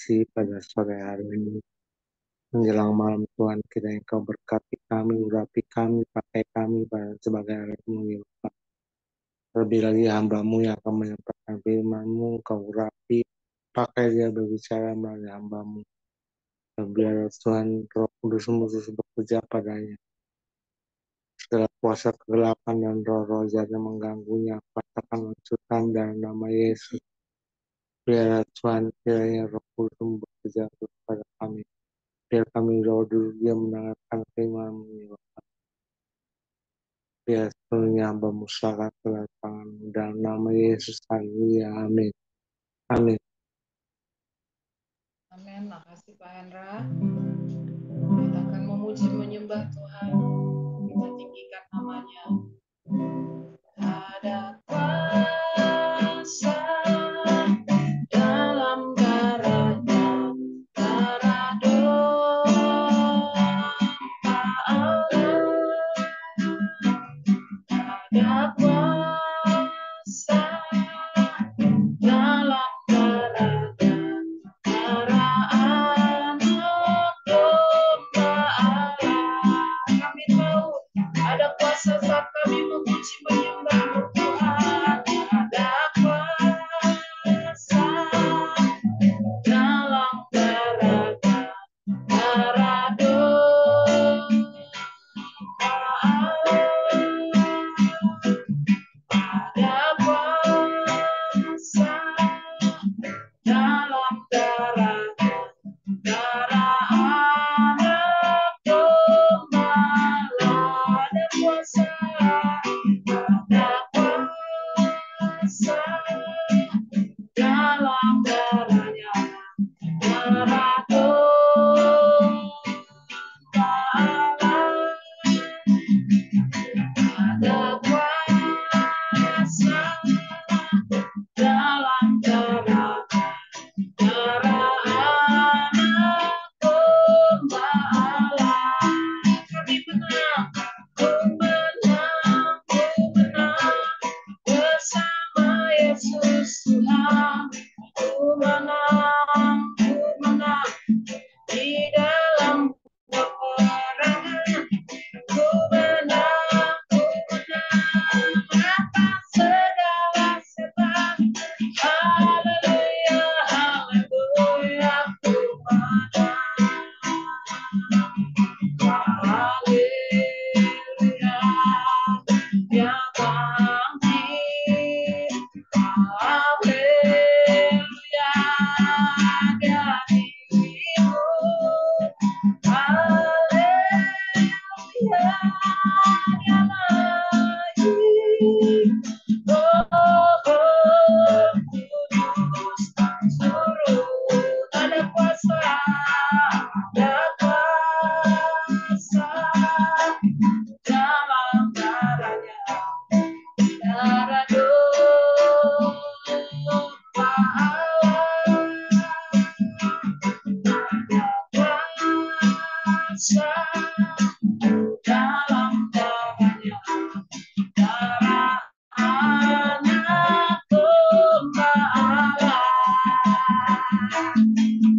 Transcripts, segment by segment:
kasih pada sore hari ini. Menjelang malam Tuhan, kiranya Kau berkati kami, urapi kami, pakai kami sebagai alatmu ya Bapa. Lebih lagi hamba-Mu yang akan menyampaikan firman-Mu, Kau urapi, pakai dia berbicara melalui hamba-Mu. Dan biar Tuhan Roh Kudus-Mu terus bekerja padanya. Segala kuasa kegelapan dan roh-roh jahat yang mengganggunya, patahkan lanjutkan dalam nama Yesus. Biar Tuhan kiranya Roh Kudus bekerja kepada kami. Biar kami dulu dia mendengarkan firman-Mu ya Bapa. Biar sepenuhnya hamba musyawarah kedatangan dalam nama Yesus. Haleluya. Amin. Amin. Amin. Makasih Pak Hendra. Kita akan memuji menyembah Tuhan. Kita tinggikan namanya. Ada kuasa dalam darahnya, darah domba Allah. Ada kuasa dalam darahnya, darah anak domba Allah. Kami tahu ada kuasa saat kami memuji menyembah Tuhan. Ada kuasa dalam darahnya, darah domba Allah. Ada kuasa dalam darahnya, darah anak domba Allah. Ada kuasa dalam darahnya, darah domba Allah. Ada kuasa dalam darahnya, darah anak domba Allah. Kami menang, ku menang, ku menang bersama Yesus Tuhan. Ku menang di dalam peperangan. Ku menang atas segala setan. Haleluya, haleluya, ku menang. Haleluya, dia bangkit. Haleluya, dia hidup. Haleluya, dia lagi. Oh, Kudus turun. Ada kuasa dalam darahnya, darah domba Allah. Ada kuasa dalam darahnya, darah anak domba Allah.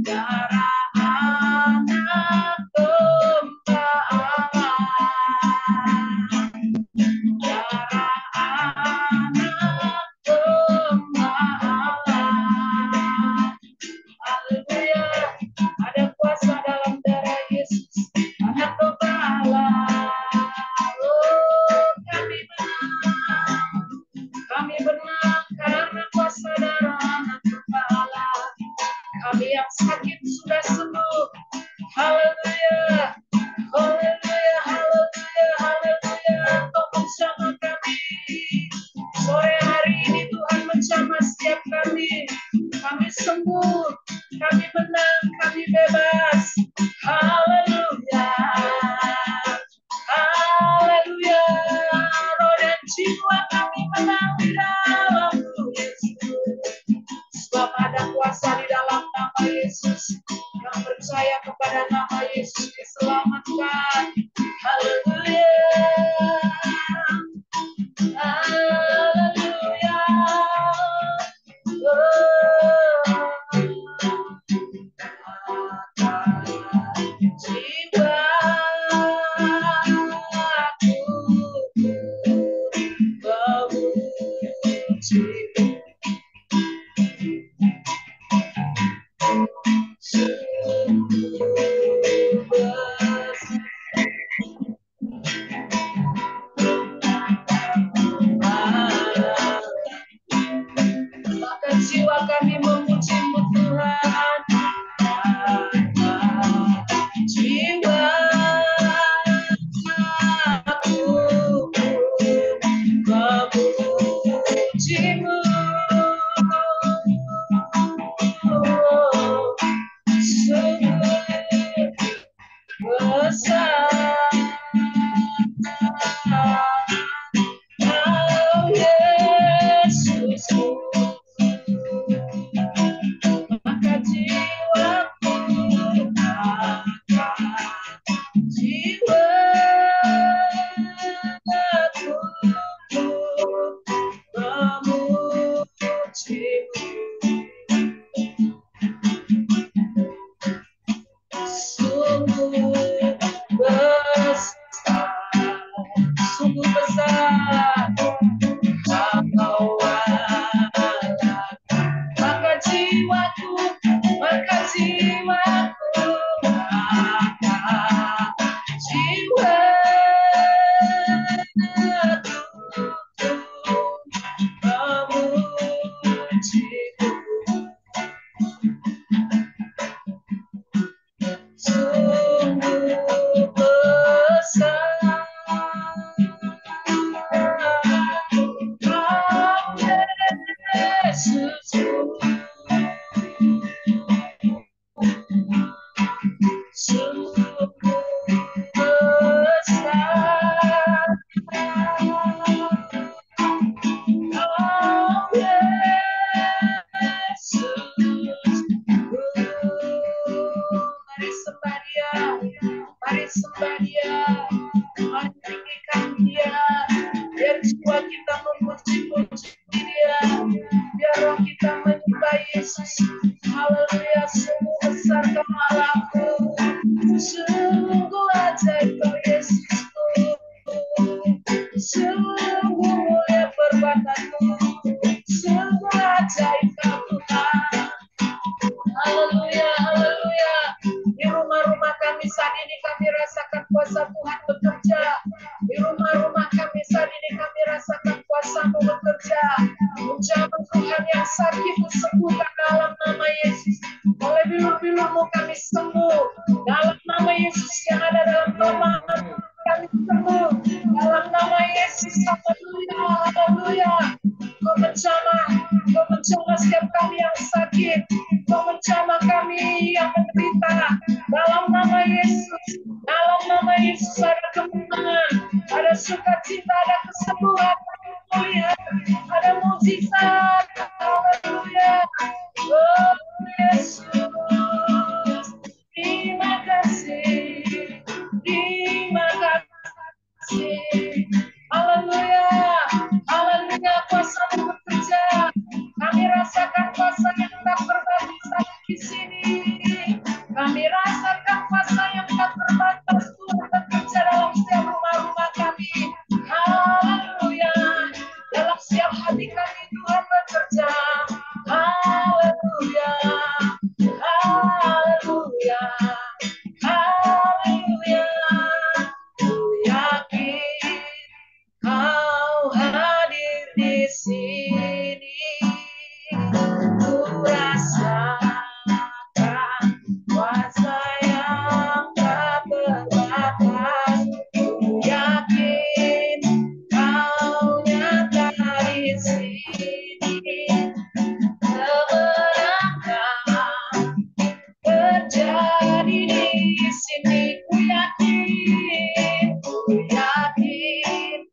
Darah anak domba Allah. Darah anak domba Allah. Haleluya, ada kuasa dalam darah Yesus, anak domba Allah. Oh, kami menang karena kuasa darah anak domba Allah. Kami yang sakit sudah sembuh. Haleluya, haleluya, haleluya, haleluya. Engkau menjamah kami. Sore hari ini Tuhan menjamah setiap kami. Kami sembuh, kami menang, kami bebas. Haleluya, haleluya. Roh dan jiwa kami menang di dalam Yesus. Sebab ada kuasa di dalam nama Yesus. Yang percaya kepada nama Yesus diselamatkan. Haleluya, haleluya. Oh, sembah dia, meninggikan dia, biar jiwa kita memuji-muji dia, biar roh kita menyembah Yesus. Haleluya, sungguh besar kemalaku, sungguh ajaib kau Yesusku, sungguh mulia perbuatanmu, sungguh ajaib kau Tuhan. Haleluya, haleluya. Di rumah-rumah kami saat ini kami rasakan kuasa Tuhan bekerja. Di rumah-rumah kami saat ini kami rasakan kuasa-Mu bekerja. Menjamah Tuhan yang sakit sembuhkan dalam nama Yesus. Oleh bilur-bilur-Mu kami sembuh. Dalam nama Yesus yang ada dalam nama kami sembuh. Dalam nama Yesus, haleluya, haleluya. Kau menjamah setiap kami yang sakit. Kau menjamah kami yang menderita. Dalam nama Yesus, dalam nama Yesus ada kemenangan, ada sukacita, ada kesembuhan, ada pemulihan, ada mukjizat. Haleluya. Oh Yesus, terima kasih, terima kasih. Haleluya, haleluya, kuasa-Mu bekerja. Kami rasakan kuasa yang tak terbatas di sini. Kami rasakan kuasa yang tak terbatas Tuhan bekerja dalam setiap rumah-rumah kami. Haleluya, dalam setiap hati kami Tuhan bekerja. Haleluya, haleluya, haleluya. Ku yakin Kau hadir di sini, ku rasakan kuasa yang tak terbatas. Ku yakin Kau nyata di sini, kemenangan terjadi di sini. Ku yakin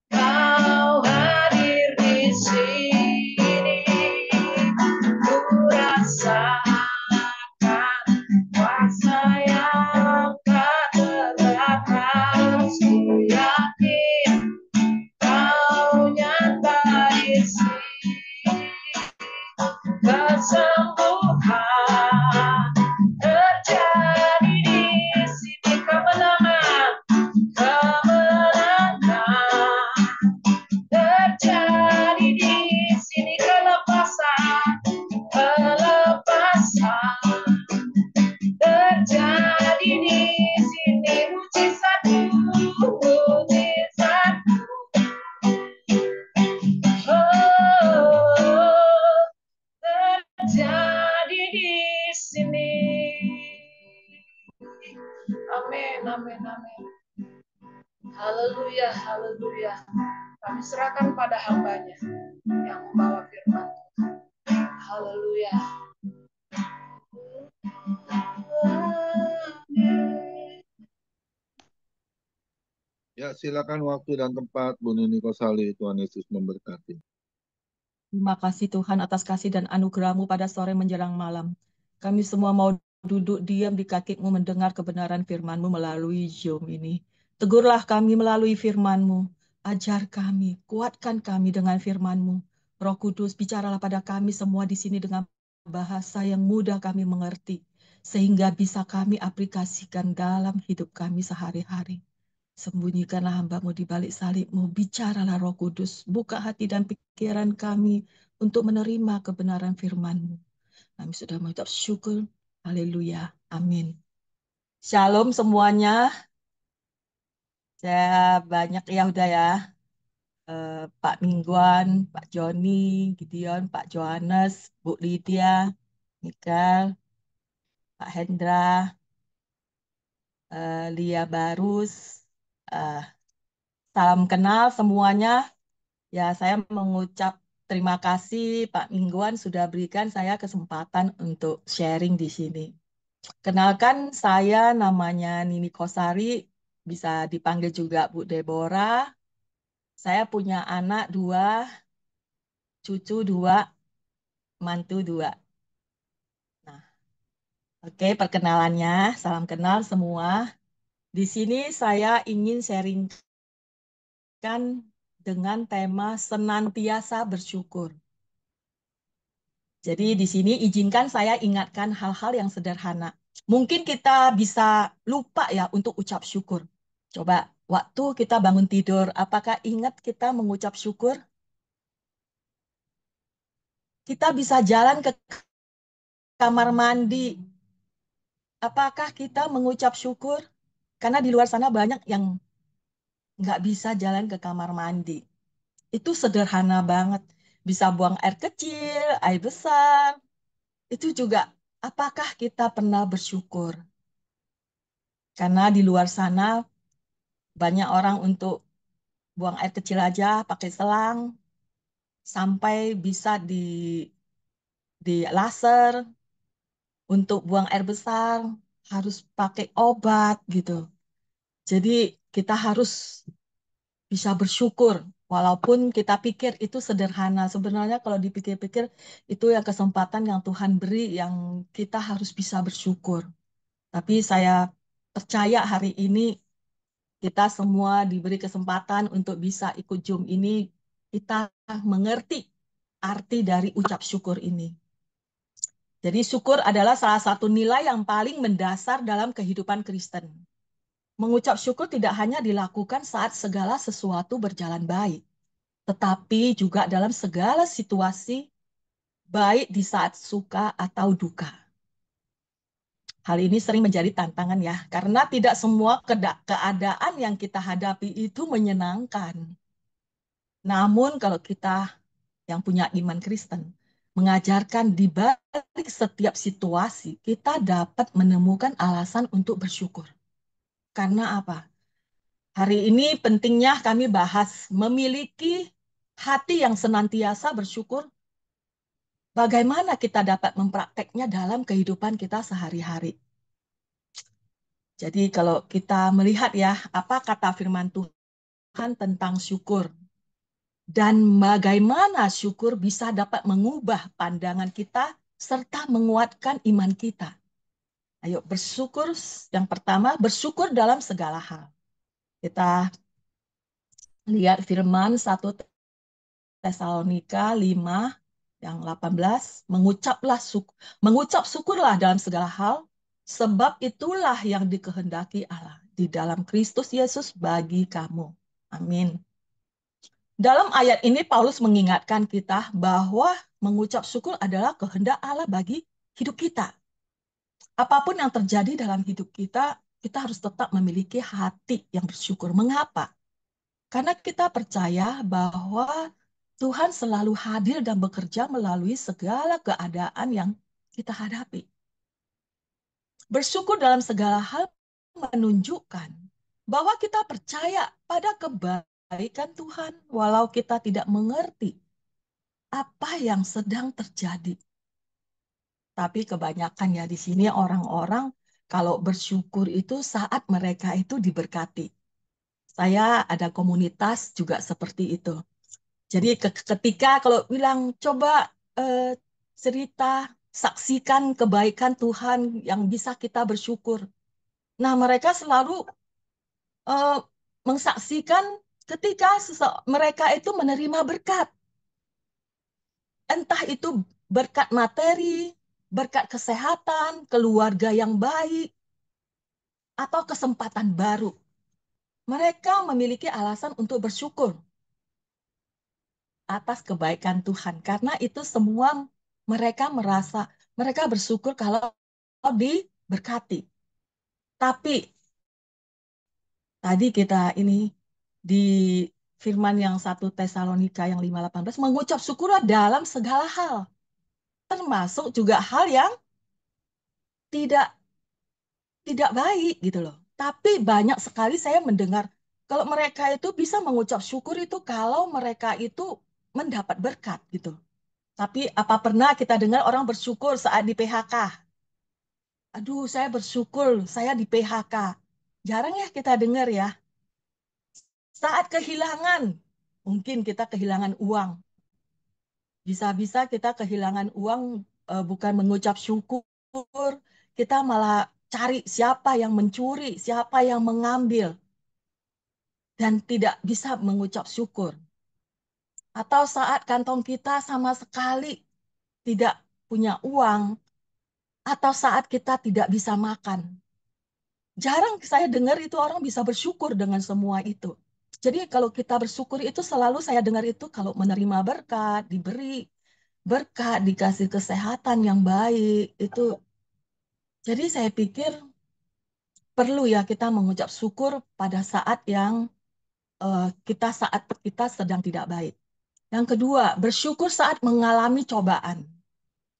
Kau hadir di sini, ku rasakan kuasa yang tak terbatas. Ku yakin Kau nyata di sini, kesembuhan terjadi di sini, kemenangan terjadi di sini, kelepasan terjadi di sini, mujizatmu terjadi di sini. Amin, amin, amin. Haleluya, haleluya. Kami serahkan pada hamba-Nya yang membawa firman Tuhan. Haleluya. Ya, silakan waktu dan tempat Bu Nini Kosali. Tuhan Yesus memberkati. Terima kasih Tuhan atas kasih dan anugerah-Mu pada sore menjelang malam. Kami semua mau duduk diam di kaki-Mu mendengar kebenaran firman-Mu melalui Zoom ini. Tegurlah kami melalui firman-Mu. Ajar kami, kuatkan kami dengan firman-Mu. Roh Kudus, bicaralah pada kami semua di sini dengan bahasa yang mudah kami mengerti, sehingga bisa kami aplikasikan dalam hidup kami sehari-hari. Sembunyikanlah hamba-Mu di balik salib-Mu, bicaralah Roh Kudus, buka hati dan pikiran kami untuk menerima kebenaran firman-Mu. Kami sudah mengucap syukur, haleluya, amin. Shalom semuanya, saya banyak ya udah ya, Pak Mingguan, Pak Joni, Gideon, Pak Johannes, Bu Lydia, Mikael, Pak Hendra, Lia Barus, salam kenal semuanya. Ya, saya mengucap terima kasih Pak Mingguan sudah berikan saya kesempatan untuk sharing di sini. Kenalkan, saya namanya Nini Kosari, bisa dipanggil juga Bu Deborah. Saya punya anak 2, cucu 2, mantu 2. Nah, oke, perkenalannya, salam kenal semua. Di sini saya ingin sharingkan dengan tema senantiasa bersyukur. Jadi di sini izinkan saya ingatkan hal-hal yang sederhana. Mungkin kita bisa lupa ya untuk ucap syukur. Coba waktu kita bangun tidur, apakah ingat kita mengucap syukur? Kita bisa jalan ke kamar mandi. Apakah kita mengucap syukur? Karena di luar sana banyak yang nggak bisa jalan ke kamar mandi. Itu sederhana banget. Bisa buang air kecil, air besar. Itu juga, apakah kita pernah bersyukur? Karena di luar sana banyak orang untuk buang air kecil aja pakai selang, sampai bisa di laser. Untuk buang air besar harus pakai obat gitu. Jadi kita harus bisa bersyukur. Walaupun kita pikir itu sederhana, sebenarnya kalau dipikir-pikir itu yang kesempatan yang Tuhan beri yang kita harus bisa bersyukur. Tapi saya percaya hari ini kita semua diberi kesempatan untuk bisa ikut Zoom ini, kita mengerti arti dari ucap syukur ini. Jadi syukur adalah salah satu nilai yang paling mendasar dalam kehidupan Kristen. Mengucap syukur tidak hanya dilakukan saat segala sesuatu berjalan baik, tetapi juga dalam segala situasi, baik di saat suka atau duka. Hal ini sering menjadi tantangan ya, karena tidak semua keadaan yang kita hadapi itu menyenangkan. Namun kalau kita yang punya iman Kristen, mengajarkan di balik setiap situasi, kita dapat menemukan alasan untuk bersyukur. Karena apa? Hari ini pentingnya kami bahas memiliki hati yang senantiasa bersyukur. Bagaimana kita dapat memprakteknya dalam kehidupan kita sehari-hari. Jadi kalau kita melihat ya, apa kata firman Tuhan tentang syukur. Dan bagaimana syukur bisa dapat mengubah pandangan kita serta menguatkan iman kita. Ayo bersyukur, yang pertama bersyukur dalam segala hal. Kita lihat firman 1 Tesalonika 5 yang 18, mengucap syukurlah dalam segala hal, sebab itulah yang dikehendaki Allah di dalam Kristus Yesus bagi kamu. Amin. Dalam ayat ini Paulus mengingatkan kita bahwa mengucap syukur adalah kehendak Allah bagi hidup kita. Apapun yang terjadi dalam hidup kita, kita harus tetap memiliki hati yang bersyukur. Mengapa? Karena kita percaya bahwa Tuhan selalu hadir dan bekerja melalui segala keadaan yang kita hadapi. Bersyukur dalam segala hal menunjukkan bahwa kita percaya pada kebaikan Tuhan walau kita tidak mengerti apa yang sedang terjadi. Tapi kebanyakan ya di sini orang-orang kalau bersyukur itu saat mereka itu diberkati. Saya ada komunitas juga seperti itu. Jadi ketika kalau bilang coba cerita, saksikan kebaikan Tuhan yang bisa kita bersyukur. Nah mereka selalu eh, mensaksikan ketika mereka itu menerima berkat. Entah itu berkat materi, berkat kesehatan, keluarga yang baik, atau kesempatan baru. Mereka memiliki alasan untuk bersyukur atas kebaikan Tuhan. Karena itu semua mereka merasa, mereka bersyukur kalau diberkati. Tapi tadi kita ini di firman yang 1 Tesalonika yang 5:18 mengucap syukurlah dalam segala hal. Termasuk juga hal yang tidak tidak baik gitu loh. Tapi banyak sekali saya mendengar kalau mereka itu bisa mengucap syukur itu kalau mereka itu mendapat berkat gitu. Tapi apa pernah kita dengar orang bersyukur saat di PHK? Aduh, saya bersyukur saya di PHK. Jarang ya kita dengar ya. Saat kehilangan, mungkin kita kehilangan uang. Bisa-bisa kita kehilangan uang bukan mengucap syukur, kita malah cari siapa yang mencuri, siapa yang mengambil, dan tidak bisa mengucap syukur. Atau saat kantong kita sama sekali tidak punya uang, atau saat kita tidak bisa makan. Jarang saya dengar itu orang bisa bersyukur dengan semua itu. Jadi kalau kita bersyukur itu selalu saya dengar itu kalau menerima berkat, diberi berkat, dikasih kesehatan yang baik. Jadi saya pikir perlu ya kita mengucap syukur pada saat yang saat kita sedang tidak baik. Yang kedua, bersyukur saat mengalami cobaan.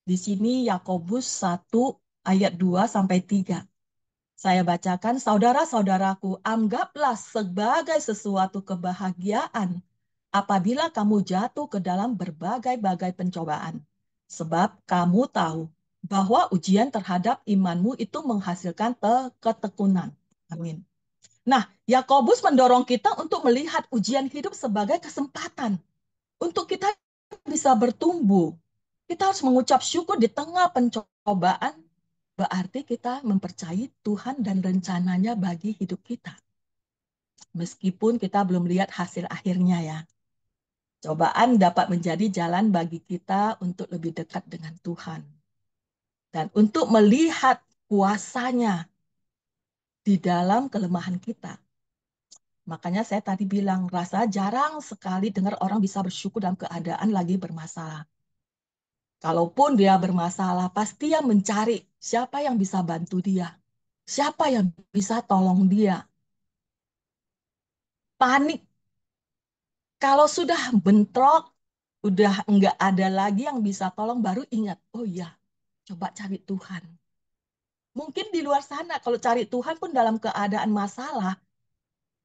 Di sini Yakobus 1 ayat 2 sampai 3. Saya bacakan, saudara-saudaraku, anggaplah sebagai sesuatu kebahagiaan apabila kamu jatuh ke dalam berbagai-bagai pencobaan. Sebab kamu tahu bahwa ujian terhadap imanmu itu menghasilkan ketekunan. Amin. Nah, Yakobus mendorong kita untuk melihat ujian hidup sebagai kesempatan untuk kita bisa bertumbuh. Kita harus mengucap syukur di tengah pencobaan, berarti kita mempercayai Tuhan dan rencananya bagi hidup kita. Meskipun kita belum lihat hasil akhirnya ya. Cobaan dapat menjadi jalan bagi kita untuk lebih dekat dengan Tuhan. Dan untuk melihat kuasanya di dalam kelemahan kita. Makanya saya tadi bilang, rasa jarang sekali dengar orang bisa bersyukur dalam keadaan lagi bermasalah. Kalaupun dia bermasalah, pasti dia mencari siapa yang bisa bantu dia. Siapa yang bisa tolong dia. Panik. Kalau sudah bentrok, udah enggak ada lagi yang bisa tolong, baru ingat, oh iya, coba cari Tuhan. Mungkin di luar sana, kalau cari Tuhan pun dalam keadaan masalah,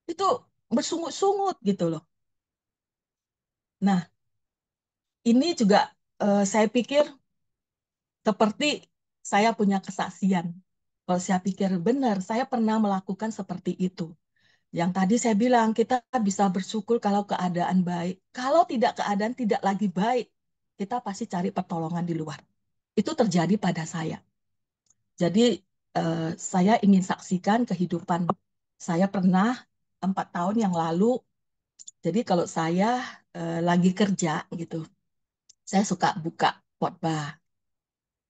itu bersungut-sungut gitu loh. Nah, ini juga saya pikir seperti saya punya kesaksian. Kalau saya pikir benar, saya pernah melakukan seperti itu. Yang tadi saya bilang, kita bisa bersyukur kalau keadaan baik. Kalau keadaan tidak lagi baik, kita pasti cari pertolongan di luar. Itu terjadi pada saya. Jadi saya ingin saksikan kehidupan. Saya pernah 4 tahun yang lalu, jadi kalau saya lagi kerja gitu, saya suka buka khotbah.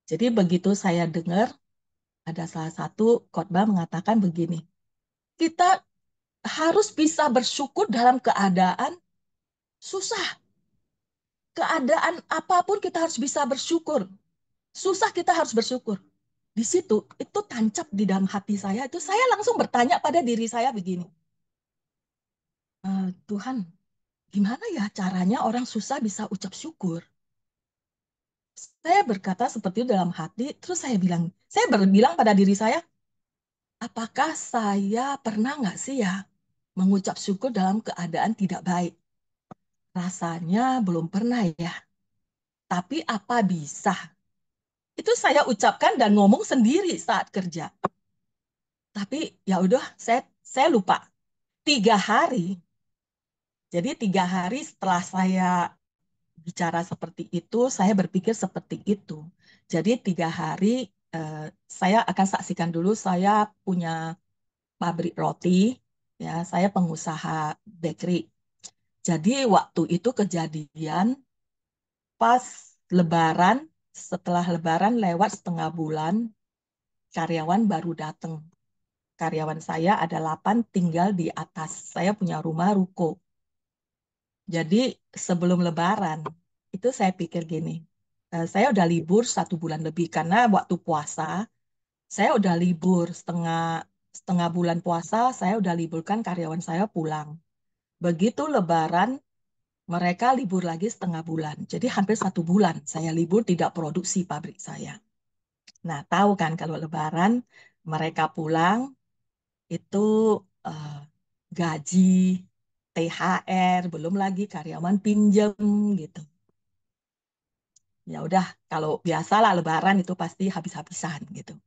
Jadi begitu saya dengar, ada salah satu khotbah mengatakan begini, kita harus bisa bersyukur dalam keadaan susah. Keadaan apapun kita harus bisa bersyukur. Susah kita harus bersyukur. Di situ, itu tancap di dalam hati saya. Itu saya langsung bertanya pada diri saya begini. Tuhan, gimana ya caranya orang susah bisa ucap syukur? Saya berkata seperti itu dalam hati, terus saya berbilang pada diri saya, apakah saya pernah nggak sih ya mengucap syukur dalam keadaan tidak baik? Rasanya belum pernah ya. Tapi apa bisa? Itu saya ucapkan dan ngomong sendiri saat kerja. Tapi ya udah, saya lupa. 3 hari. Jadi 3 hari setelah saya bicara seperti itu, saya berpikir seperti itu. Jadi 3 hari saya akan saksikan dulu. Saya punya pabrik roti, ya. Saya pengusaha bakery. Jadi waktu itu kejadian pas Lebaran, setelah Lebaran lewat setengah bulan, karyawan baru datang. Karyawan saya ada 8 tinggal di atas. Saya punya rumah ruko. Jadi sebelum Lebaran, itu saya pikir gini, saya udah libur 1 bulan lebih karena waktu puasa, saya udah libur setengah bulan puasa, saya udah liburkan karyawan saya pulang. Begitu Lebaran, mereka libur lagi setengah bulan. Jadi hampir 1 bulan saya libur tidak produksi pabrik saya. Nah, tahu kan kalau Lebaran mereka pulang, itu eh, gaji, THR, belum lagi karyawan pinjem gitu. Ya udah, kalau biasalah Lebaran itu pasti habis-habisan gitu.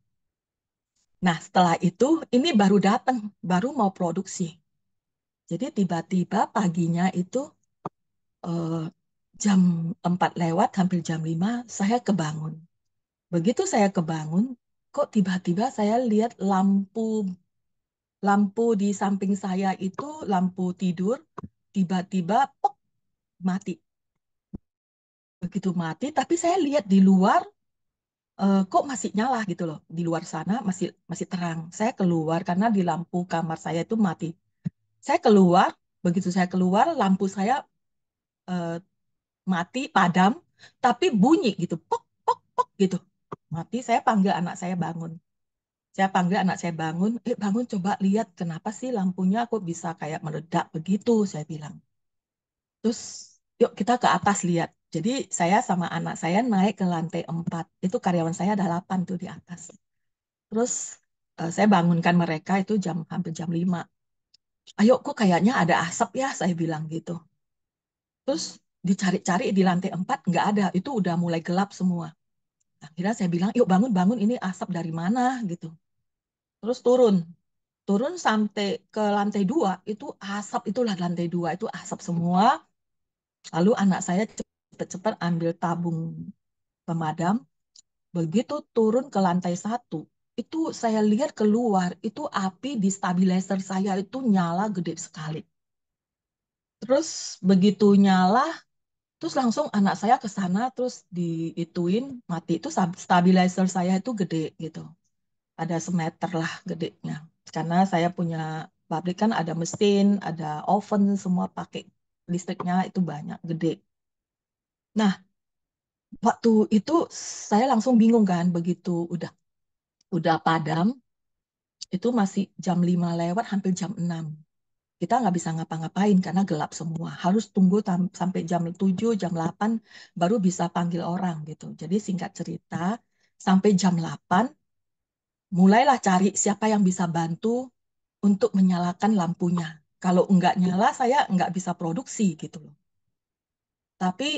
Nah, setelah itu ini baru datang, baru mau produksi. Jadi tiba-tiba paginya itu eh, jam 4 lewat, hampir jam 5, saya kebangun. Begitu saya kebangun, kok tiba-tiba saya lihat lampu di samping saya itu lampu tidur tiba-tiba pok, mati. Begitu mati, tapi saya lihat di luar kok masih nyala gitu loh. Di luar sana masih masih terang. Saya keluar karena di lampu kamar saya itu mati. Saya keluar, begitu saya keluar lampu saya eh, mati, padam, tapi bunyi gitu, pok pok pok gitu. Mati, saya panggil anak saya bangun. Saya panggil anak saya bangun, bangun coba lihat kenapa sih lampunya kok bisa kayak meledak begitu, saya bilang. Terus yuk kita ke atas lihat. Jadi saya sama anak saya naik ke lantai 4. Itu karyawan saya ada 8 tuh di atas. Terus saya bangunkan mereka itu hampir jam 5. Ayo kok kayaknya ada asap ya, saya bilang gitu. Terus dicari-cari di lantai 4 nggak ada. Itu udah mulai gelap semua. Akhirnya saya bilang, yuk bangun-bangun ini asap dari mana gitu. Terus turun sampai ke lantai 2 itu asap, itulah lantai 2 itu asap semua. Lalu anak saya cepet-cepet ambil tabung pemadam. Begitu turun ke lantai 1 itu saya lihat keluar itu api di stabilizer saya itu nyala gede sekali. Terus begitu nyala, terus langsung anak saya ke sana terus diituin mati itu stabilizer saya itu gede gitu. Ada semeter lah gedenya. Karena saya punya pabrik kan ada mesin, ada oven, semua pakai listriknya itu banyak, gede. Nah, waktu itu saya langsung bingung kan, begitu udah padam, itu masih jam 5 lewat, hampir jam 6. Kita nggak bisa ngapa-ngapain karena gelap semua. Harus tunggu sampai jam 7, jam 8, baru bisa panggil orang gitu. Jadi singkat cerita, sampai jam 8, mulailah cari siapa yang bisa bantu untuk menyalakan lampunya. Kalau nggak nyala, saya nggak bisa produksi gitu loh. Tapi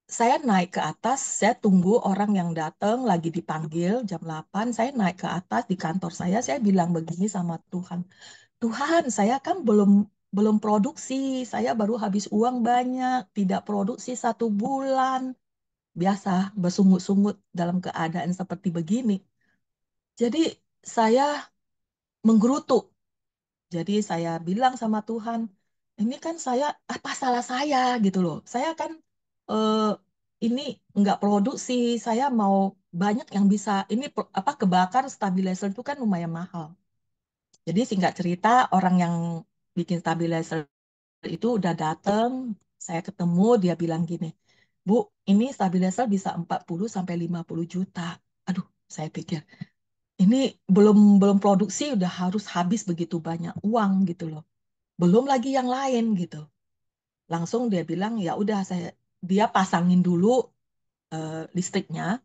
saya naik ke atas, saya tunggu orang yang datang, lagi dipanggil jam 8, saya naik ke atas di kantor saya bilang begini sama Tuhan. Tuhan, saya kan belum belum produksi, saya baru habis uang banyak, tidak produksi 1 bulan. Biasa bersungut-sungut dalam keadaan seperti begini. Jadi saya menggerutu. Jadi saya bilang sama Tuhan, ini kan saya apa salah saya gitu loh. Saya kan eh, ini nggak produksi, saya mau banyak yang bisa ini apa kebakar stabilizer itu kan lumayan mahal. Jadi singkat cerita orang yang bikin stabilizer itu udah datang, saya ketemu dia bilang gini, Bu, ini stabilizer bisa 40 sampai 50 juta. Aduh, saya pikir ini belum belum produksi udah harus habis begitu banyak uang gitu loh. Belum lagi yang lain gitu. Langsung dia bilang ya udah dia pasangin dulu listriknya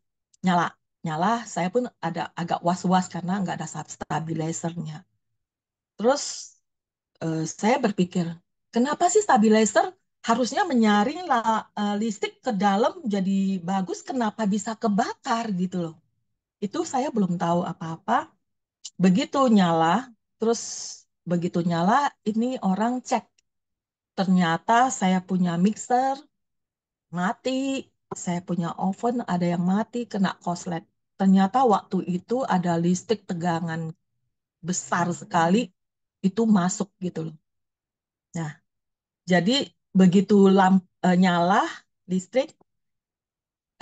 nyala. Nyala, saya pun ada agak was-was karena nggak ada stabilizernya. Terus saya berpikir, kenapa sih stabilizer harusnya menyaring listrik ke dalam jadi bagus, kenapa bisa kebakar gitu loh. Itu saya belum tahu apa-apa. Begitu nyala, terus begitu nyala, ini orang cek. Ternyata saya punya mixer, mati. Saya punya oven, ada yang mati, kena korslet. Ternyata waktu itu ada listrik tegangan besar sekali, itu masuk gitu loh. Nah, jadi begitu nyala listrik,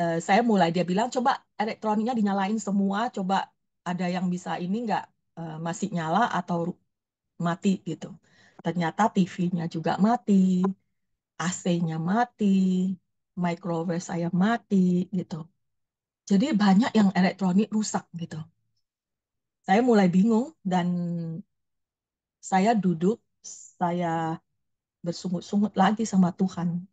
saya mulai dia bilang coba elektroniknya dinyalain semua, coba ada yang bisa ini nggak masih nyala atau mati gitu. Ternyata TV-nya juga mati, AC-nya mati, microwave saya mati gitu. Jadi banyak yang elektronik rusak gitu. Saya mulai bingung dan saya duduk, saya bersungut-sungut lagi sama Tuhan.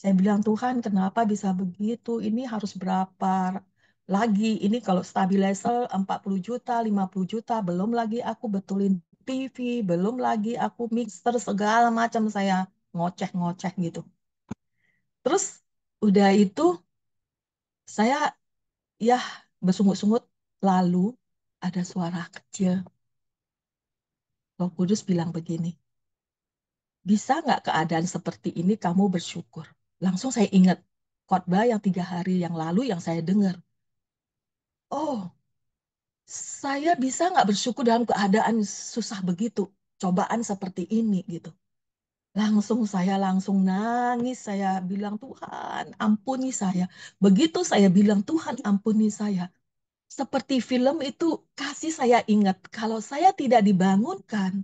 Saya bilang, Tuhan, kenapa bisa begitu? Ini harus berapa lagi? Ini kalau stabilizer 40 juta, 50 juta, belum lagi aku betulin TV, belum lagi aku mixer, segala macam saya ngoceh-ngoceh gitu. Terus udah itu saya ya bersungut-sungut, lalu ada suara kecil. Roh Kudus bilang begini, bisa nggak keadaan seperti ini kamu bersyukur? Langsung saya ingat khotbah yang 3 hari yang lalu yang saya dengar. Oh, saya bisa nggak bersyukur dalam keadaan susah begitu, cobaan seperti ini gitu. Saya langsung nangis, saya bilang, Tuhan ampuni saya. Begitu saya bilang, Tuhan ampuni saya. Seperti film itu kasih saya ingat, kalau saya tidak dibangunkan,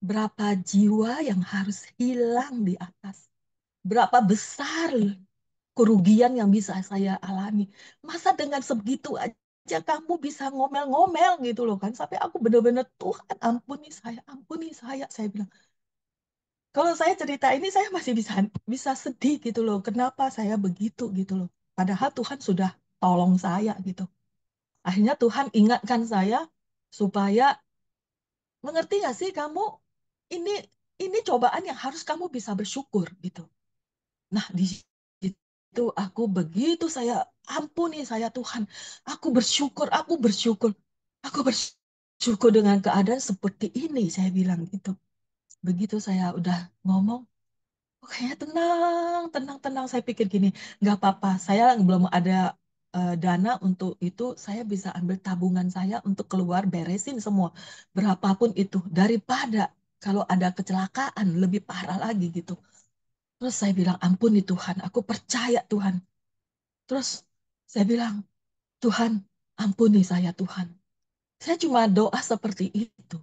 berapa jiwa yang harus hilang di atas. Berapa besar kerugian yang bisa saya alami. Masa dengan segitu aja kamu bisa ngomel-ngomel gitu loh kan. Sampai aku benar-benar, Tuhan ampuni saya bilang. Kalau saya cerita ini saya masih bisa sedih gitu loh. Kenapa saya begitu gitu loh. Padahal Tuhan sudah tolong saya gitu. Akhirnya Tuhan ingatkan saya supaya mengerti gak sih kamu ini ini cobaan yang harus kamu bisa bersyukur gitu. Nah, di situ aku begitu saya ampuni saya Tuhan. Aku bersyukur. Aku bersyukur dengan keadaan seperti ini saya bilang gitu. Begitu saya udah ngomong, oh, kayaknya tenang. Saya pikir gini, nggak apa-apa. Saya belum ada dana untuk itu. Saya bisa ambil tabungan saya untuk keluar beresin semua. Berapapun itu. Daripada kalau ada kecelakaan lebih parah lagi gitu. Terus saya bilang, ampuni Tuhan. Aku percaya Tuhan. Terus saya bilang, Tuhan, ampuni saya Tuhan. Saya cuma doa seperti itu.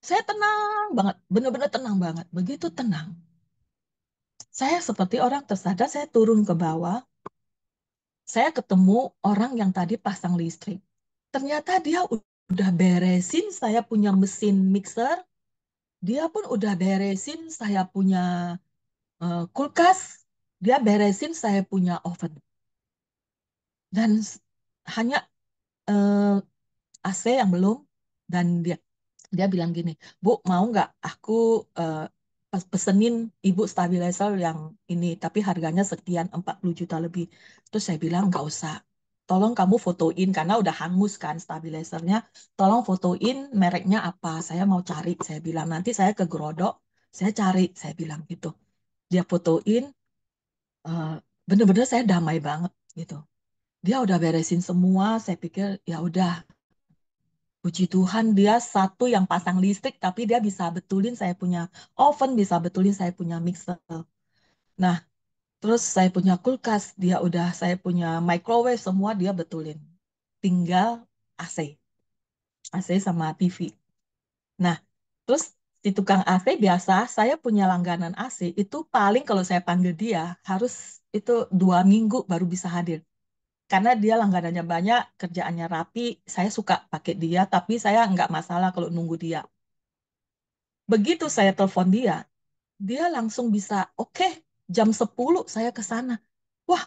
Saya tenang banget. Benar-benar tenang banget. Begitu tenang. Saya seperti orang tersadar, saya turun ke bawah, saya ketemu orang yang tadi pasang listrik. Ternyata dia udah beresin saya punya mesin mixer, dia pun udah beresin saya punya kulkas, dia beresin saya punya oven. Dan hanya AC yang belum, dan dia bilang gini, Bu, mau nggak aku pesenin Ibu stabilizer yang ini, tapi harganya sekian 40 juta lebih. Terus saya bilang, nggak usah. Tolong kamu fotoin, karena udah hangus kan stabilizernya. Tolong fotoin mereknya apa, saya mau cari. Saya bilang, nanti saya ke Gerodok, saya cari. Saya bilang gitu. Dia fotoin, eh, bener-bener saya damai banget gitu. Dia udah beresin semua, saya pikir ya udah, puji Tuhan dia satu yang pasang listrik, tapi dia bisa betulin saya punya oven, bisa betulin saya punya mixer. Nah, terus saya punya kulkas, saya punya microwave, semua dia betulin. Tinggal AC, AC sama TV. Nah, terus di tukang AC biasa, saya punya langganan AC, itu paling kalau saya panggil dia, harus itu 2 minggu baru bisa hadir. Karena dia langganannya banyak, kerjaannya rapi, saya suka pakai dia, tapi saya nggak masalah kalau nunggu dia. Begitu saya telepon dia, dia langsung bisa, oke, jam 10 saya ke sana. Wah,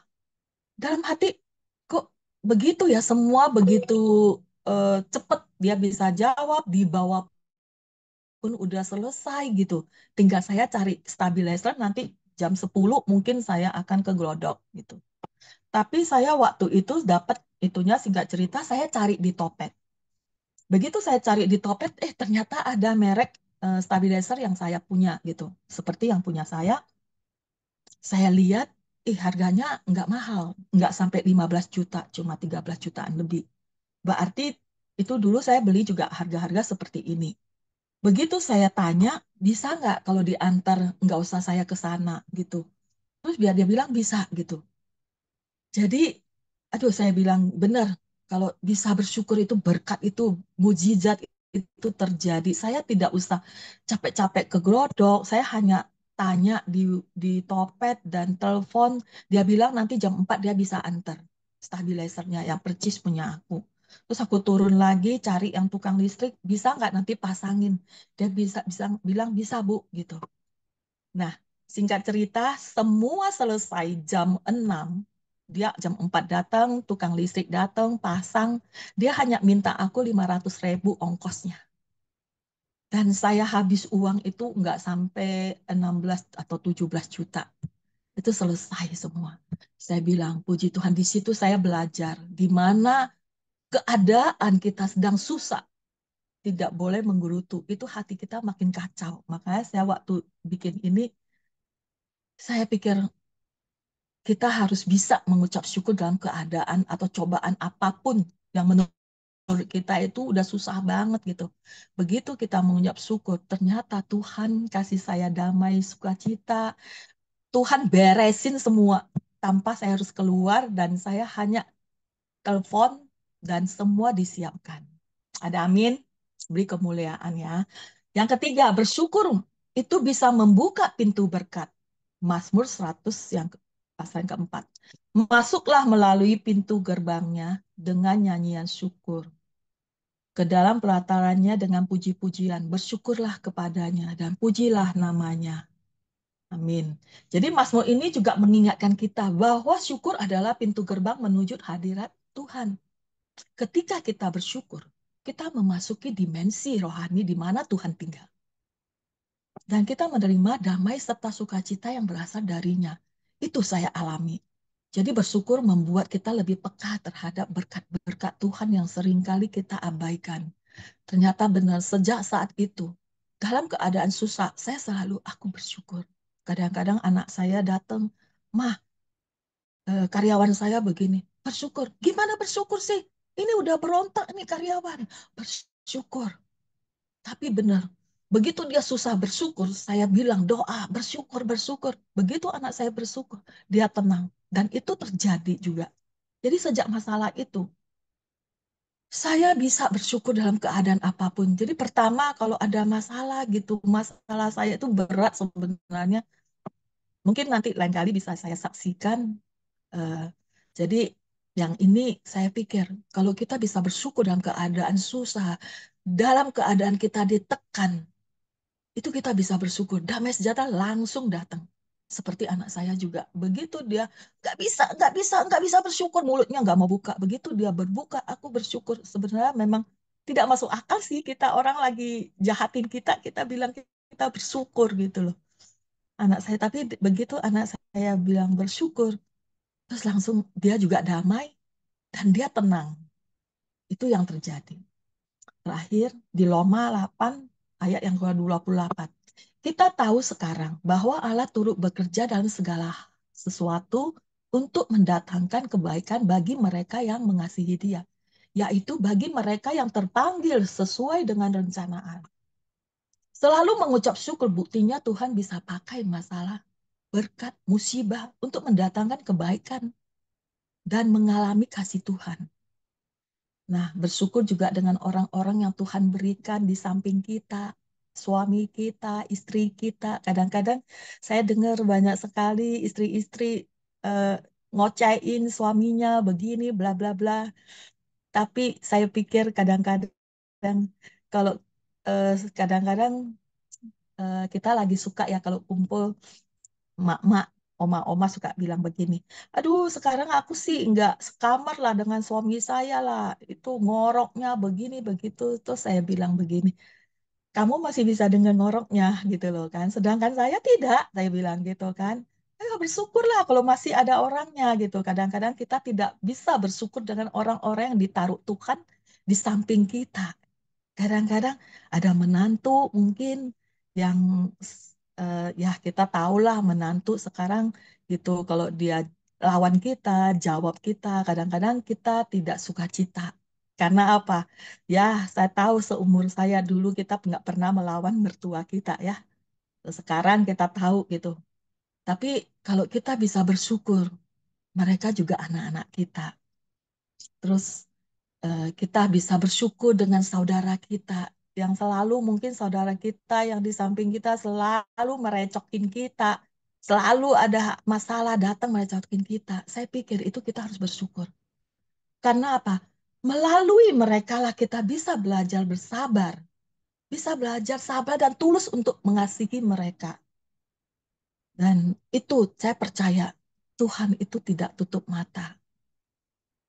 dalam hati, kok begitu ya, semua begitu cepet dia bisa jawab, di bawah pun udah selesai gitu. Tinggal saya cari stabilizer, nanti jam 10 mungkin saya akan ke Glodok gitu. Tapi saya waktu itu dapat itunya, singkat cerita, saya cari di Topet. Begitu saya cari di Topet, ternyata ada merek stabilizer yang saya punya gitu. Seperti yang punya saya lihat, harganya nggak mahal. Nggak sampai 15 juta, cuma 13 jutaan lebih. Berarti itu dulu saya beli juga harga-harga seperti ini. Begitu saya tanya, bisa nggak kalau diantar, nggak usah saya ke sana gitu. Terus biar dia bilang bisa gitu. Jadi, aduh saya bilang benar, kalau bisa bersyukur itu berkat itu, mujizat itu terjadi. Saya tidak usah capek-capek ke Glodok, saya hanya tanya di Topet dan telepon, dia bilang nanti jam 4 dia bisa antar stabilizernya yang percis punya aku. Terus aku turun lagi cari yang tukang listrik, bisa nggak nanti pasangin? Dia bisa bisa bilang bisa Bu gitu. Nah, singkat cerita, semua selesai jam 6. Dia jam 4 datang, tukang listrik datang, pasang. Dia hanya minta aku 500.000 ongkosnya. Dan saya habis uang itu nggak sampai 16 atau 17 juta. Itu selesai semua. Saya bilang, puji Tuhan, di situ saya belajar. Di mana keadaan kita sedang susah, tidak boleh menggerutu. Itu hati kita makin kacau. Makanya saya waktu bikin ini, saya pikir kita harus bisa mengucap syukur dalam keadaan atau cobaan apapun yang menurut kita itu udah susah banget gitu. Begitu kita mengucap syukur, ternyata Tuhan kasih saya damai, sukacita. Tuhan beresin semua tanpa saya harus keluar dan saya hanya telepon dan semua disiapkan. Ada amin, beri kemuliaan ya. Yang ketiga, bersyukur itu bisa membuka pintu berkat. Mazmur 100 yang pasal yang keempat. Masuklah melalui pintu gerbangnya dengan nyanyian syukur. Ke dalam pelatarannya dengan puji-pujian. Bersyukurlah kepadanya dan pujilah namanya. Amin. Jadi Mazmur ini juga mengingatkan kita bahwa syukur adalah pintu gerbang menuju hadirat Tuhan. Ketika kita bersyukur, kita memasuki dimensi rohani di mana Tuhan tinggal. Dan kita menerima damai serta sukacita yang berasal darinya. Itu saya alami. Jadi bersyukur membuat kita lebih peka terhadap berkat-berkat Tuhan yang seringkali kita abaikan. Ternyata benar sejak saat itu, dalam keadaan susah, saya selalu aku bersyukur. Kadang-kadang anak saya datang, "Mah, karyawan saya begini." Bersyukur. Gimana bersyukur sih? Ini udah berontak nih karyawan. Bersyukur. Tapi benar, begitu dia susah bersyukur, saya bilang doa, bersyukur, bersyukur. Begitu anak saya bersyukur, dia tenang. Dan itu terjadi juga. Jadi sejak masalah itu, saya bisa bersyukur dalam keadaan apapun. Jadi pertama kalau ada masalah gitu, masalah saya itu berat sebenarnya. Mungkin nanti lain kali bisa saya saksikan. Jadi yang ini saya pikir, kalau kita bisa bersyukur dalam keadaan susah, dalam keadaan kita ditekan, itu kita bisa bersyukur. Damai sejahtera langsung datang. Seperti anak saya juga. Begitu dia nggak bisa bersyukur, mulutnya nggak mau buka. Begitu dia berbuka, aku bersyukur. Sebenarnya memang tidak masuk akal sih kita orang lagi jahatin kita, kita bilang kita bersyukur gitu loh. Anak saya, tapi begitu anak saya bilang bersyukur, terus langsung dia juga damai dan dia tenang. Itu yang terjadi. Terakhir di Roma 8 ayat yang ke-28. Kita tahu sekarang bahwa Allah turut bekerja dalam segala sesuatu untuk mendatangkan kebaikan bagi mereka yang mengasihi Dia, yaitu bagi mereka yang terpanggil sesuai dengan rencanaan. Selalu mengucap syukur, buktinya Tuhan bisa pakai masalah, berkat, musibah untuk mendatangkan kebaikan dan mengalami kasih Tuhan. Nah, bersyukur juga dengan orang-orang yang Tuhan berikan di samping kita, suami kita, istri kita. Kadang-kadang saya dengar banyak sekali istri-istri eh, ngocain suaminya begini, bla bla bla. Tapi saya pikir kadang-kadang kalau kadang-kadang kita lagi suka ya kalau kumpul mak-mak, oma-oma suka bilang begini, aduh sekarang aku sih nggak sekamar lah dengan suami saya lah, itu ngoroknya begini begitu. Terus saya bilang begini, kamu masih bisa dengar ngoroknya gitu loh kan, sedangkan saya tidak, saya bilang gitu kan. Ayo bersyukurlah kalau masih ada orangnya gitu. Kadang-kadang kita tidak bisa bersyukur dengan orang-orang yang ditaruh Tuhan di samping kita. Kadang-kadang ada menantu mungkin yang ya kita tahulah menantu sekarang gitu kalau dia lawan kita, jawab kita, kadang-kadang kita tidak suka cita. Karena apa? Ya, saya tahu seumur saya dulu kita nggak pernah melawan mertua kita ya. Sekarang kita tahu gitu. Tapi kalau kita bisa bersyukur, mereka juga anak-anak kita. Terus kita bisa bersyukur dengan saudara kita yang selalu mungkin saudara kita yang di samping kita selalu merecokin kita, selalu ada masalah datang merecokin kita. Saya pikir itu kita harus bersyukur. Karena apa? Melalui mereka lah kita bisa belajar bersabar, bisa belajar sabar dan tulus untuk mengasihi mereka. Dan itu saya percaya Tuhan itu tidak tutup mata.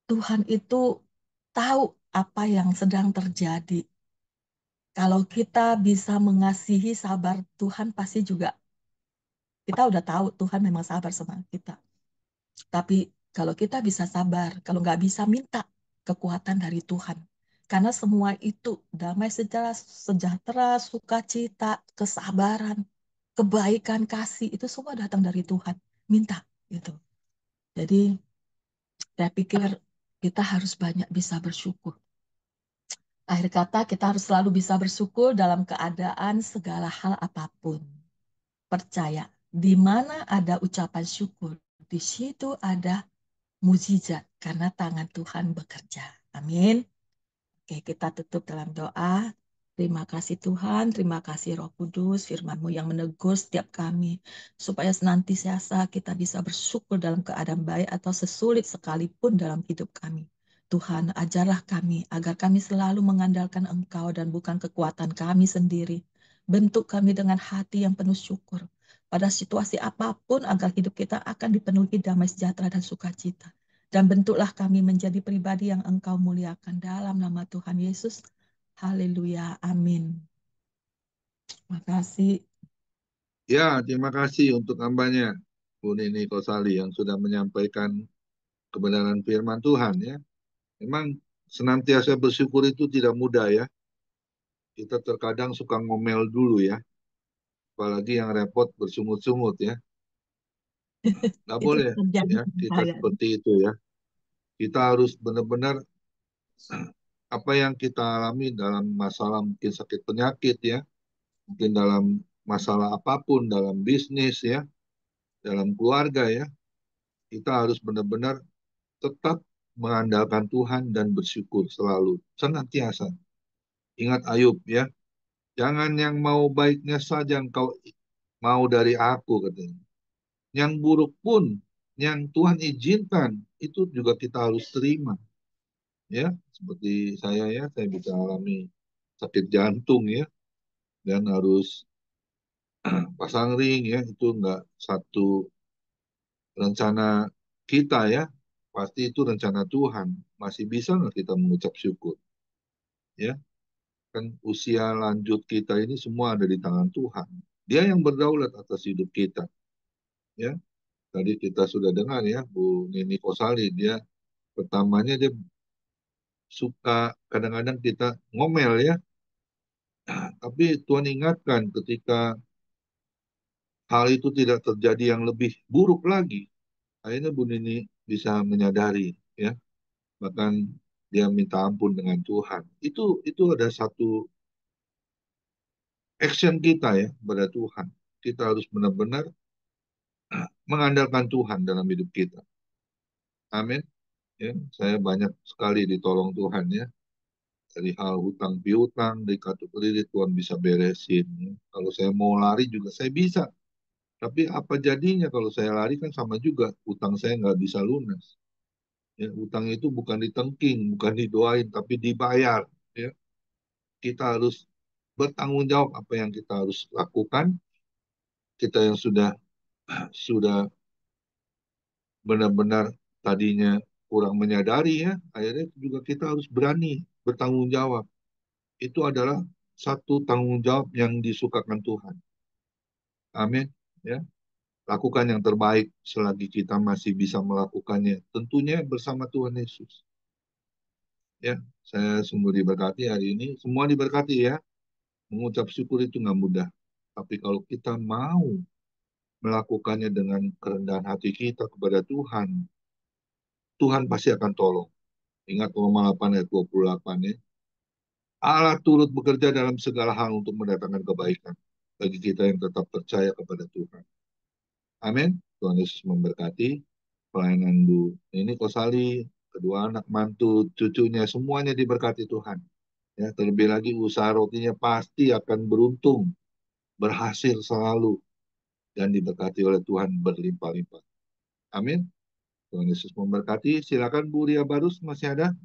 Tuhan itu tahu apa yang sedang terjadi. Kalau kita bisa mengasihi sabar, Tuhan pasti juga, kita udah tahu Tuhan memang sabar sama kita. Tapi kalau kita bisa sabar, kalau nggak bisa minta kekuatan dari Tuhan. Karena semua itu damai sejahtera, sukacita, kesabaran, kebaikan, kasih, itu semua datang dari Tuhan. Minta gitu. Jadi saya pikir kita harus banyak bisa bersyukur. Akhir kata, kita harus selalu bisa bersyukur dalam keadaan segala hal apapun. Percaya, di mana ada ucapan syukur, di situ ada mukjizat karena tangan Tuhan bekerja. Amin. Oke, kita tutup dalam doa. Terima kasih Tuhan, terima kasih Roh Kudus, firman-Mu yang menegur setiap kami, supaya senantiasa kita bisa bersyukur dalam keadaan baik atau sesulit sekalipun dalam hidup kami. Tuhan, ajarlah kami agar kami selalu mengandalkan Engkau dan bukan kekuatan kami sendiri. Bentuk kami dengan hati yang penuh syukur. Pada situasi apapun agar hidup kita akan dipenuhi damai sejahtera dan sukacita. Dan bentuklah kami menjadi pribadi yang Engkau muliakan dalam nama Tuhan Yesus. Haleluya. Amin. Terima kasih. Ya, terima kasih untuk hambanya, Bu Nini Kosali, yang sudah menyampaikan kebenaran firman Tuhan ya. Memang senantiasa bersyukur itu tidak mudah ya. Kita terkadang suka ngomel dulu ya. Apalagi yang repot bersungut-sungut ya. Nggak Itu boleh terjadi ya pada kita saya. seperti itu ya. Kita harus benar-benar apa yang kita alami dalam masalah mungkin sakit penyakit ya. Mungkin dalam masalah apapun, dalam bisnis ya, dalam keluarga ya. Kita harus benar-benar tetap mengandalkan Tuhan dan bersyukur selalu, senantiasa. Ingat Ayub ya, jangan yang mau baiknya saja engkau mau dari aku katanya. Yang buruk pun yang Tuhan izinkan itu juga kita harus terima. Ya, seperti saya ya, saya bisa alami sakit jantung ya, dan harus pasang ring ya, itu enggak satu rencana kita ya, pasti itu rencana Tuhan. Masih bisa nggak kita mengucap syukur? Ya, kan usia lanjut kita ini semua ada di tangan Tuhan. Dia yang berdaulat atas hidup kita. Ya, tadi kita sudah dengar ya, Bu Nini Kosali, dia pertamanya dia suka kadang-kadang kita ngomel ya, tapi Tuhan ingatkan ketika hal itu tidak terjadi yang lebih buruk lagi. Akhirnya Bu Nini bisa menyadari ya, bahkan dia minta ampun dengan Tuhan. Itu ada satu action kita ya kepada Tuhan. Kita harus benar-benar mengandalkan Tuhan dalam hidup kita. Amin. Ya, saya banyak sekali ditolong Tuhan ya. Dari hal hutang piutang, dari kartu kredit Tuhan bisa beresin. Ya. Kalau saya mau lari juga saya bisa. Tapi apa jadinya kalau saya lari kan sama juga. Hutang saya nggak bisa lunas. Ya, hutang itu bukan ditengking, bukan didoain, tapi dibayar. Ya. Kita harus bertanggung jawab apa yang kita harus lakukan. Kita yang sudah benar-benar tadinya kurang menyadari ya, akhirnya juga kita harus berani bertanggung jawab. Itu adalah satu tanggung jawab yang disukakan Tuhan. Amin. Ya, lakukan yang terbaik selagi kita masih bisa melakukannya. Tentunya bersama Tuhan Yesus. Ya, saya sungguh diberkati hari ini. Semua diberkati ya. Mengucap syukur itu nggak mudah. Tapi kalau kita mau melakukannya dengan kerendahan hati kita kepada Tuhan, Tuhan pasti akan tolong. Ingat Roma 8 ayat 28 ya. Allah turut bekerja dalam segala hal untuk mendatangkan kebaikan bagi kita yang tetap percaya kepada Tuhan. Amin. Tuhan Yesus memberkati pelayanan Bu ini Kosali, kedua anak mantu, cucunya, semuanya diberkati Tuhan. Ya, terlebih lagi usaha rotinya pasti akan beruntung, berhasil selalu, dan diberkati oleh Tuhan berlimpah-limpah. Amin. Tuhan Yesus memberkati. Silakan Bu Ria Barus, masih ada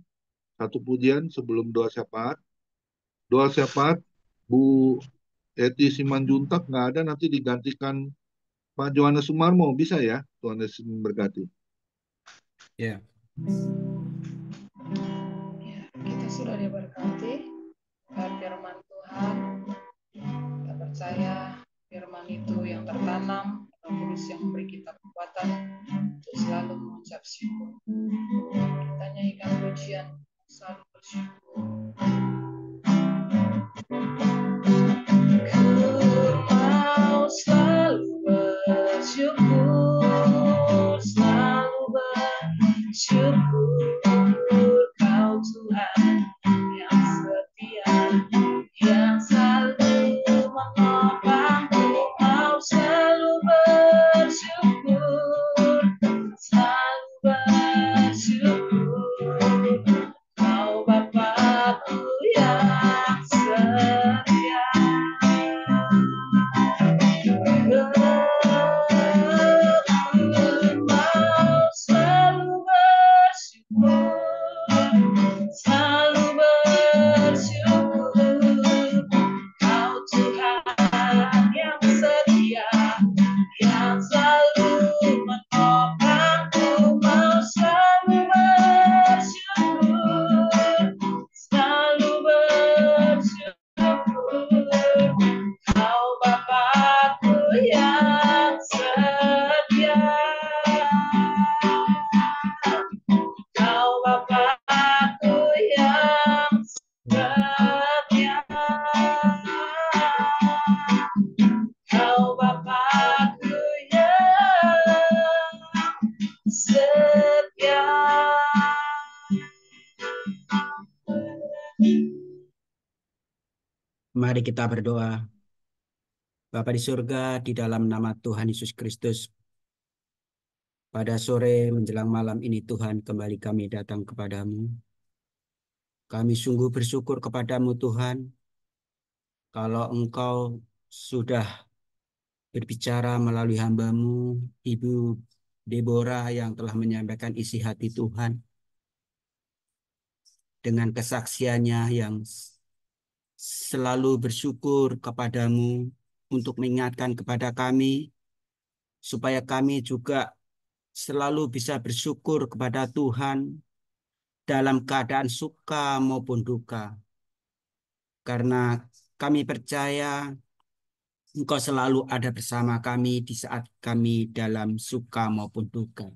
satu pujian sebelum doa syafaat. Doa syafaat Bu Eti Simanjuntak nggak ada, nanti digantikan Pak Johannes Sumarmo, bisa ya? Tuhan Yesus memberkati. Ya. Ya, kita sudah diberkati oleh firman Tuhan. Kita percaya firman itu yang tertanam, Roh Kudus yang memberi kita kekuatan untuk selalu mengucap syukur. Kita nyanyikan pujian selalu bersyukur. Ku mau selalu bersyukur, selalu bersyukur. Kau Tuhan yang setia. Mari kita berdoa. Bapa di surga, di dalam nama Tuhan Yesus Kristus, pada sore menjelang malam ini Tuhan, kembali kami datang kepadamu. Kami sungguh bersyukur kepadamu Tuhan, kalau Engkau sudah berbicara melalui hamba-Mu, Ibu Deborah yang telah menyampaikan isi hati Tuhan, dengan kesaksiannya yang selalu bersyukur kepadamu untuk mengingatkan kepada kami, supaya kami juga selalu bisa bersyukur kepada Tuhan dalam keadaan suka maupun duka. Karena kami percaya Engkau selalu ada bersama kami di saat kami dalam suka maupun duka.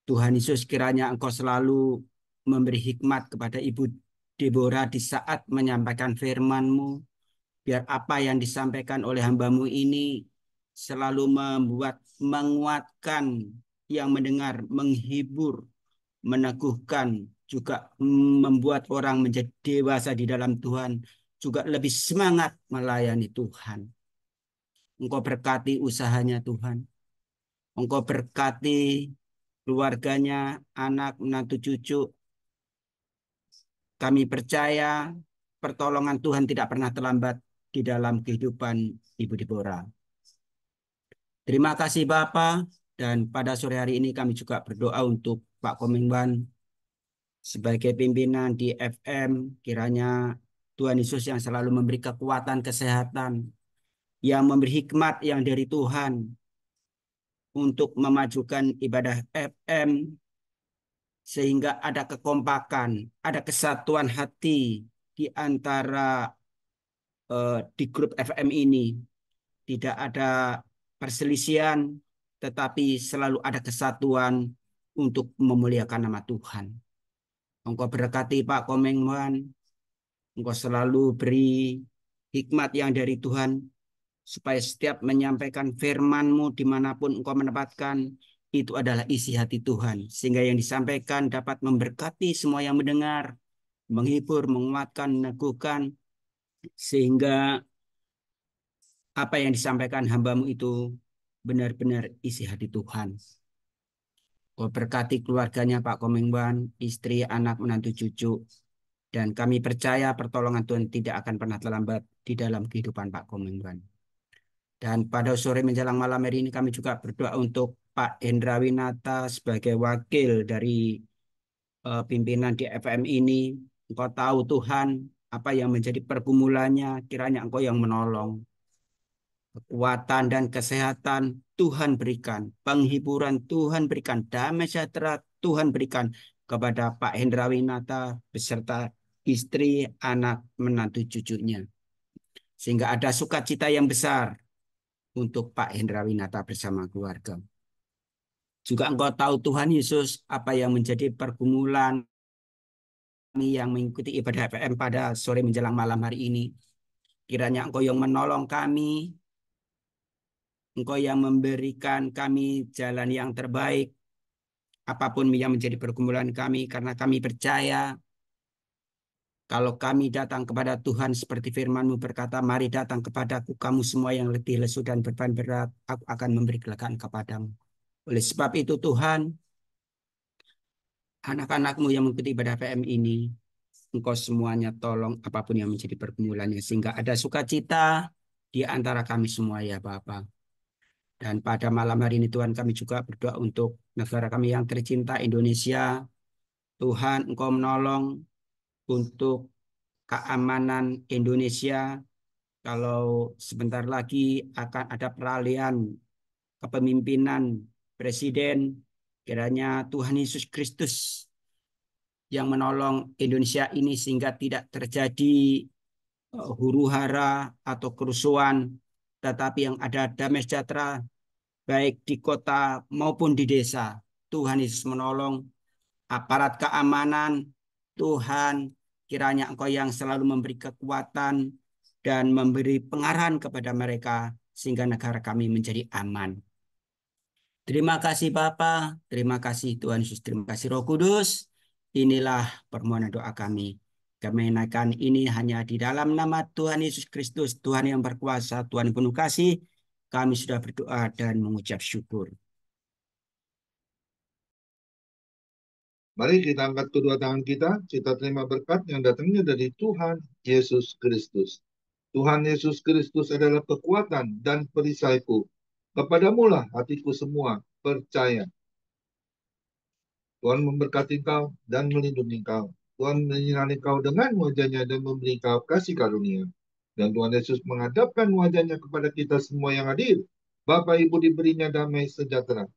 Tuhan Yesus, kiranya Engkau selalu memberi hikmat kepada Ibu Deborah di saat menyampaikan firman-Mu, biar apa yang disampaikan oleh hamba-Mu ini selalu menguatkan yang mendengar, menghibur, meneguhkan, juga membuat orang menjadi dewasa di dalam Tuhan, juga lebih semangat melayani Tuhan. Engkau berkati usahanya Tuhan. Engkau berkati keluarganya, anak, menantu, cucu. Kami percaya pertolongan Tuhan tidak pernah terlambat di dalam kehidupan Ibu Deborah. Terima kasih Bapa, dan pada sore hari ini kami juga berdoa untuk Pak Komengban sebagai pimpinan di FM. Kiranya Tuhan Yesus yang selalu memberi kekuatan, kesehatan, yang memberi hikmat yang dari Tuhan untuk memajukan ibadah FM, sehingga ada kekompakan, ada kesatuan hati di antara di grup FM ini. Tidak ada perselisihan, tetapi selalu ada kesatuan untuk memuliakan nama Tuhan. Engkau berkati Pak Komengwan, Engkau selalu beri hikmat yang dari Tuhan, supaya setiap menyampaikan firman-Mu dimanapun Engkau menempatkan, itu adalah isi hati Tuhan. Sehingga yang disampaikan dapat memberkati semua yang mendengar, menghibur, menguatkan, meneguhkan, sehingga apa yang disampaikan hamba-Mu itu benar-benar isi hati Tuhan. Kau berkati keluarganya Pak Komengban, istri, anak, menantu, cucu. Dan kami percaya pertolongan Tuhan tidak akan pernah terlambat di dalam kehidupan Pak Komengban. Dan pada sore menjelang malam hari ini kami juga berdoa untuk Pak Hendra Winata sebagai wakil dari pimpinan di FM ini. Engkau tahu Tuhan apa yang menjadi pergumulannya, kiranya Engkau yang menolong. Kekuatan dan kesehatan Tuhan berikan, penghiburan Tuhan berikan, damai sejahtera Tuhan berikan kepada Pak Hendra Winata beserta istri, anak, menantu, cucunya. Sehingga ada sukacita yang besar untuk Pak Hendra Winata bersama keluarga. Juga Engkau tahu Tuhan Yesus apa yang menjadi pergumulan kami yang mengikuti ibadah FM pada sore menjelang malam hari ini. Kiranya Engkau yang menolong kami, Engkau yang memberikan kami jalan yang terbaik, apapun yang menjadi pergumulan kami, karena kami percaya kalau kami datang kepada Tuhan seperti firman-Mu berkata, mari datang kepadaku kamu semua yang letih, lesu, dan beban berat, aku akan memberi kelegaan kepadamu. Oleh sebab itu Tuhan, anak-anak-Mu yang mengikuti ibadah PM ini, Engkau semuanya tolong apapun yang menjadi pergumulannya, sehingga ada sukacita di antara kami semua ya Bapa. Dan pada malam hari ini Tuhan, kami juga berdoa untuk negara kami yang tercinta Indonesia. Tuhan, Engkau menolong untuk keamanan Indonesia. Kalau sebentar lagi akan ada peralihan kepemimpinan Presiden, kiranya Tuhan Yesus Kristus yang menolong Indonesia ini sehingga tidak terjadi huru-hara atau kerusuhan, tetapi yang ada damai sejahtera baik di kota maupun di desa. Tuhan Yesus menolong aparat keamanan. Tuhan, kiranya Engkau yang selalu memberi kekuatan dan memberi pengarahan kepada mereka sehingga negara kami menjadi aman. Terima kasih Bapa, terima kasih Tuhan Yesus, terima kasih Roh Kudus. Inilah permohonan doa kami Kami menaikkan ini hanya di dalam nama Tuhan Yesus Kristus, Tuhan yang berkuasa, Tuhan yang penuh kasih. Kami sudah berdoa dan mengucap syukur. Mari kita angkat kedua tangan kita terima berkat yang datangnya dari Tuhan Yesus Kristus. Tuhan Yesus Kristus adalah kekuatan dan perisaiku. Kepadamulah hatiku semua percaya. Tuhan memberkati kau dan melindungi kau. Tuhan menyinari kau dengan wajahnya dan memberi kau kasih karunia. Dan Tuhan Yesus menghadapkan wajahnya kepada kita semua yang hadir. Bapak Ibu diberinya damai sejahtera.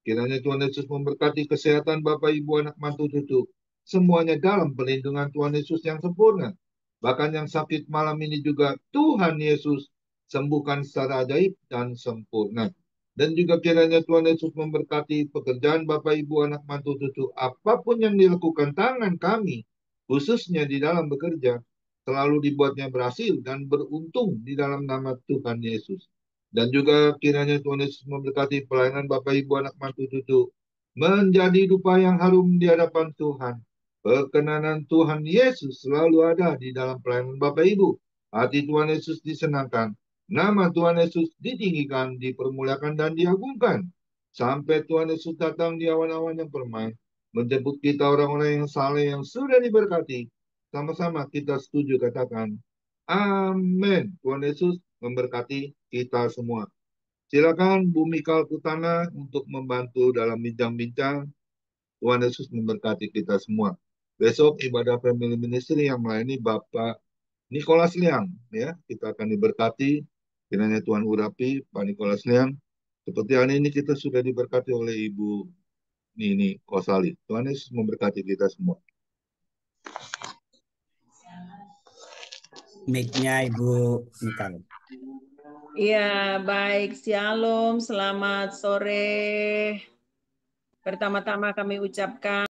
Kiranya Tuhan Yesus memberkati kesehatan Bapak Ibu anak mantu cucu. Semuanya dalam perlindungan Tuhan Yesus yang sempurna. Bahkan yang sakit malam ini juga Tuhan Yesus sembuhkan secara ajaib dan sempurna. Dan juga kiranya Tuhan Yesus memberkati pekerjaan Bapak Ibu anak mantu cucu. Apapun yang dilakukan tangan kami, khususnya di dalam bekerja, selalu dibuatnya berhasil dan beruntung di dalam nama Tuhan Yesus. Dan juga kiranya Tuhan Yesus memberkati pelayanan Bapak Ibu anak mantu cucu menjadi dupa yang harum di hadapan Tuhan. Perkenanan Tuhan Yesus selalu ada di dalam pelayanan Bapak Ibu. Hati Tuhan Yesus disenangkan. Nama Tuhan Yesus ditinggikan, dipermuliakan, dan diagungkan. Sampai Tuhan Yesus datang di awan-awan yang permai. Menjemput kita orang-orang yang saleh yang sudah diberkati. Sama-sama kita setuju katakan. Amin. Tuhan Yesus memberkati kita semua. Silakan Bu Mikal Kutana untuk membantu dalam bincang-bincang. Tuhan Yesus memberkati kita semua. Besok ibadah family ministry yang melayani Bapak Nicholas Liang, ya, kita akan diberkati. Kiranya Tuhan urapi Pak Nicholas Liang. Seperti hari ini kita sudah diberkati oleh Ibu Nini Kosali. Tuhan Yesus memberkati kita semua. Mic-nya Ibu Mikal. Iya, baik. Shalom, selamat sore. Pertama-tama kami ucapkan